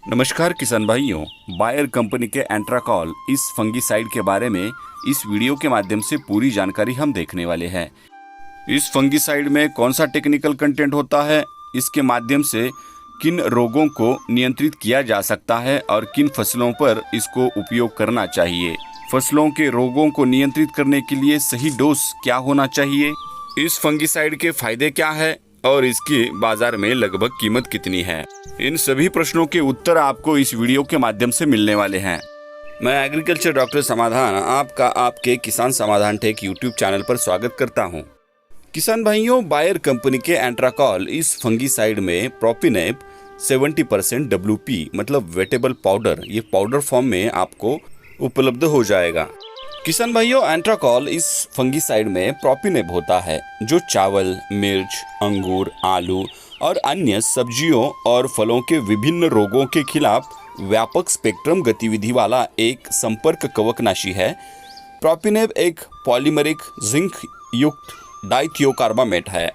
नमस्कार किसान भाइयों, बायर कंपनी के एंट्राकॉल इस फंगिसाइड के बारे में इस वीडियो के माध्यम से पूरी जानकारी हम देखने वाले हैं। इस फंगिसाइड में कौन सा टेक्निकल कंटेंट होता है, इसके माध्यम से किन रोगों को नियंत्रित किया जा सकता है और किन फसलों पर इसको उपयोग करना चाहिए, फसलों के रोगों को नियंत्रित करने के लिए सही डोज क्या होना चाहिए, इस फंगिसाइड के फायदे क्या है और इसकी बाजार में लगभग कीमत कितनी है। इन सभी प्रश्नों के उत्तर आपको इस वीडियो के माध्यम से मिलने वाले हैं। मैं एग्रीकल्चर डॉक्टर समाधान आपका आपके किसान समाधान टेक यूट्यूब चैनल पर स्वागत करता हूं। किसान भाइयों, बायर कंपनी के एंट्राकॉल इस फंगिसाइड में प्रोपिनेप 70% WP मतलब वेटेबल पाउडर, ये पाउडर फॉर्म में आपको उपलब्ध हो जाएगा। किसान भाइयों, एंट्राकॉल इस फंगिसाइड में प्रोपिनेप होता है जो चावल, मिर्च, अंगूर, आलू और अन्य सब्जियों और फलों के विभिन्न रोगों के खिलाफ व्यापक स्पेक्ट्रम गतिविधि वाला एक संपर्क कवकनाशी है। प्रोपिनेप एक पॉलीमरिक जिंक युक्त डाइथियोकार्बामेट है।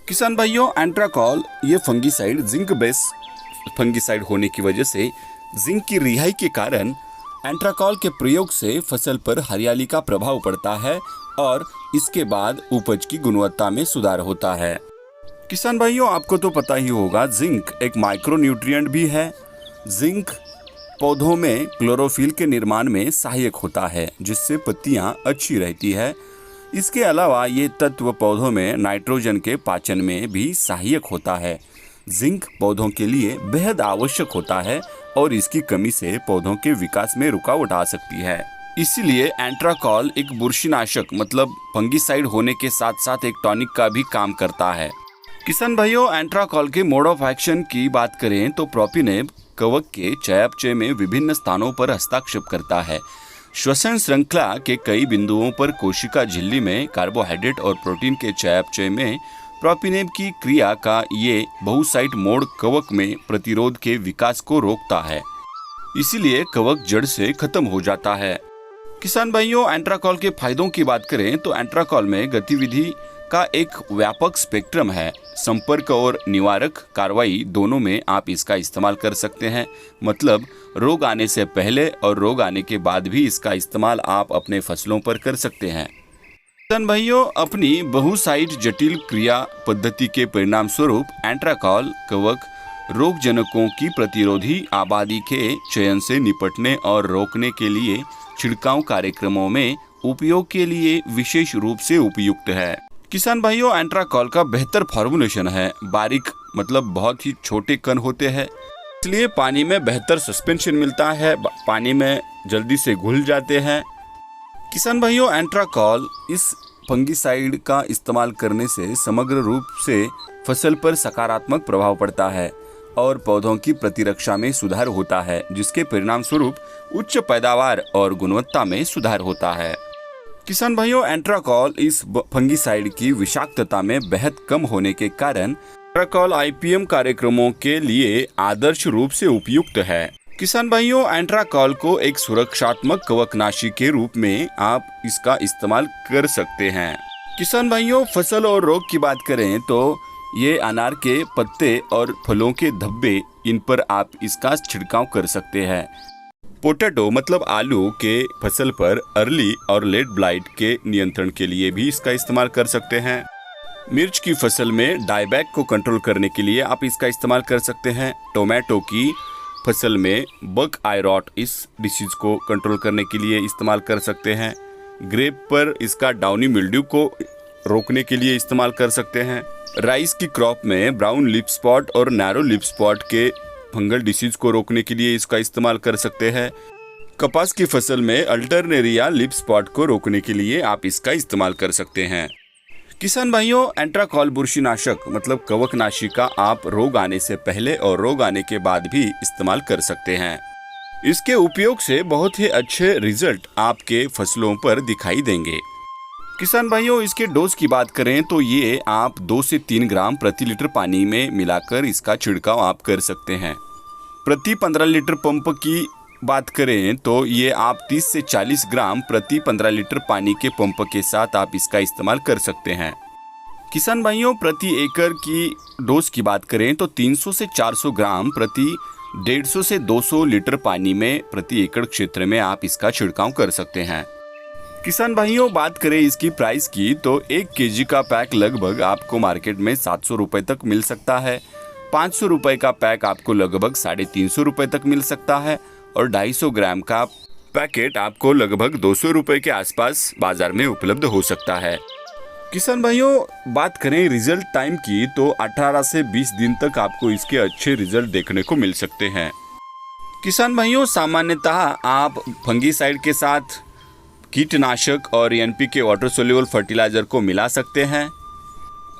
किसान भाइयों, एंट्राकॉल ये फंगिसाइड जिंक बेस फंगिसाइड होने की वजह से जिंक की रिहाई के कारण एंट्राकॉल के प्रयोग से फसल पर हरियाली का प्रभाव पड़ता है और इसके बाद उपज की गुणवत्ता में सुधार होता है। किसान भाइयों, आपको तो पता ही होगा, जिंक एक माइक्रोन्यूट्रिएंट भी है। जिंक पौधों में क्लोरोफिल के निर्माण में सहायक होता है जिससे पत्तियां अच्छी रहती है। इसके अलावा ये तत्व पौधों में नाइट्रोजन के पाचन में भी सहायक होता है। जिंक पौधों के लिए बेहद आवश्यक होता है और इसकी कमी से पौधों के विकास में रुकावट आ सकती है। इसीलिए एंट्राकॉल एक बुरशीनाशक मतलब फंगिसाइड होने के साथ साथ एक टॉनिक का भी काम करता है। किसान भाइयों, एंट्राकॉल के मोड ऑफ एक्शन की बात करें तो प्रोपिनेप कवक के चयापचय में विभिन्न स्थानों पर हस्तक्षेप करता है। श्वसन श्रृंखला के कई बिंदुओं पर कोशिका झिल्ली में कार्बोहाइड्रेट और प्रोटीन के चयापचय में प्रोपिनेप की क्रिया का ये बहुसाइट मोड कवक में प्रतिरोध के विकास को रोकता है, इसीलिए कवक जड़ से खत्म हो जाता है। किसान भाइयों, एंट्राकॉल के फायदों की बात करें तो एंट्राकॉल में गतिविधि का एक व्यापक स्पेक्ट्रम है। संपर्क और निवारक कार्रवाई दोनों में आप इसका इस्तेमाल कर सकते हैं, मतलब रोग आने से पहले और रोग आने के बाद भी इसका इस्तेमाल आप अपने फसलों पर कर सकते हैं। किसान भाइयों, अपनी बहुसाइट जटिल क्रिया पद्धति के परिणाम स्वरूप एंट्राकॉल कवक रोगजनकों की प्रतिरोधी आबादी के चयन से निपटने और रोकने के लिए छिड़काव कार्यक्रमों में उपयोग के लिए विशेष रूप से उपयुक्त है। किसान भाइयों, एंट्राकॉल का बेहतर फॉर्मुलेशन है। बारीक मतलब बहुत ही छोटे कण होते हैं, इसलिए पानी में बेहतर सस्पेंशन मिलता है, पानी में जल्दी से घुल जाते हैं। किसान भाइयों, एंट्राकॉल इस फंगिसाइड का इस्तेमाल करने से समग्र रूप से फसल पर सकारात्मक प्रभाव पड़ता है और पौधों की प्रतिरक्षा में सुधार होता है, जिसके परिणाम स्वरूप उच्च पैदावार और गुणवत्ता में सुधार होता है। किसान भाइयों, एंट्राकॉल इस फंगिसाइड की विषाक्तता में बेहद कम होने के कारण एंट्राकॉल IPM कार्यक्रमों के लिए आदर्श रूप से उपयुक्त है। किसान भाइयों, एंट्राकॉल को एक सुरक्षात्मक कवकनाशी के रूप में आप इसका इस्तेमाल कर सकते हैं। किसान भाइयों, फसल और रोग की बात करें तो ये अनार के पत्ते और फलों के धब्बे, इन पर आप इसका छिड़काव कर सकते हैं। पोटैटो मतलब आलू के फसल पर अर्ली और लेट ब्लाइट के नियंत्रण के लिए भी इसका इस्तेमाल कर सकते हैं। मिर्च की फसल में डायबैक को कंट्रोल करने के लिए आप इसका इस्तेमाल कर सकते हैं। टोमेटो की फसल में बग आई रॉट इस डिसीज को कंट्रोल करने के लिए इस्तेमाल कर सकते हैं। ग्रेप पर इसका डाउनी मिल्ड्यू को रोकने के लिए इस्तेमाल कर सकते हैं। राइस की क्रॉप में ब्राउन लिप स्पॉट और नैरो लिप स्पॉट के फंगल डिसीज को रोकने के लिए इसका इस्तेमाल कर सकते हैं। कपास की फसल में अल्टरनेरिया लिप स्पॉट को रोकने के लिए आप इसका इस्तेमाल कर सकते हैं। किसान भाइयों, एंट्राकॉल बुरशीनाशक मतलब कवकनाशी का आप रोग आने से पहले और रोग आने के बाद भी इस्तेमाल कर सकते हैं। इसके उपयोग से बहुत ही अच्छे रिजल्ट आपके फसलों पर दिखाई देंगे। किसान भाइयों, इसके डोज की बात करें तो ये आप 2 से 3 ग्राम प्रति लीटर पानी में मिलाकर इसका छिड़काव आप कर सकते हैं। प्रति 15 लीटर पंप की बात करें तो ये आप 30 से 40 ग्राम प्रति 15 लीटर पानी के पंप के साथ आप इसका इस्तेमाल कर सकते हैं। किसान भाइयों, प्रति एकड़ की डोज की बात करें तो 300 से 400 ग्राम प्रति 150 से 200 लीटर पानी में प्रति एकड़ क्षेत्र में आप इसका छिड़काव कर सकते हैं। किसान भाइयों, बात करें इसकी प्राइस की तो 1 केजी का पैक लगभग आपको मार्केट में 700 रुपए तक मिल सकता है। 500 रुपए का पैक आपको लगभग 350 रुपए तक मिल सकता है और 250 ग्राम का पैकेट आपको लगभग 200 रुपए के आसपास बाजार में उपलब्ध हो सकता है। किसान भाइयों, बात करें रिजल्ट टाइम की तो 18 से 20 दिन तक आपको इसके अच्छे रिजल्ट देखने को मिल सकते हैं। किसान भाइयों, सामान्यतः आप फंगीसाइड के साथ कीटनाशक और एनपीके वाटर सोल्यूबल फर्टिलाइजर को मिला सकते हैं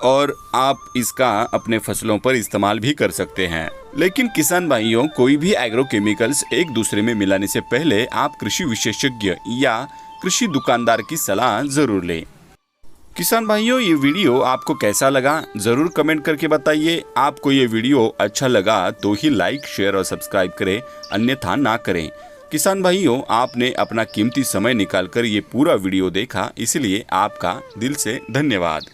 और आप इसका अपने फसलों पर इस्तेमाल भी कर सकते हैं। लेकिन किसान भाइयों, कोई भी एग्रो केमिकल्स एक दूसरे में मिलाने से पहले आप कृषि विशेषज्ञ या कृषि दुकानदार की सलाह जरूर लें। किसान भाइयों, ये वीडियो आपको कैसा लगा जरूर कमेंट करके बताइए। आपको ये वीडियो अच्छा लगा तो ही लाइक, शेयर और सब्सक्राइब करें, अन्यथा ना करें। किसान भाइयों, आपने अपना कीमती समय निकालकर ये पूरा वीडियो देखा, इसलिए आपका दिल से धन्यवाद।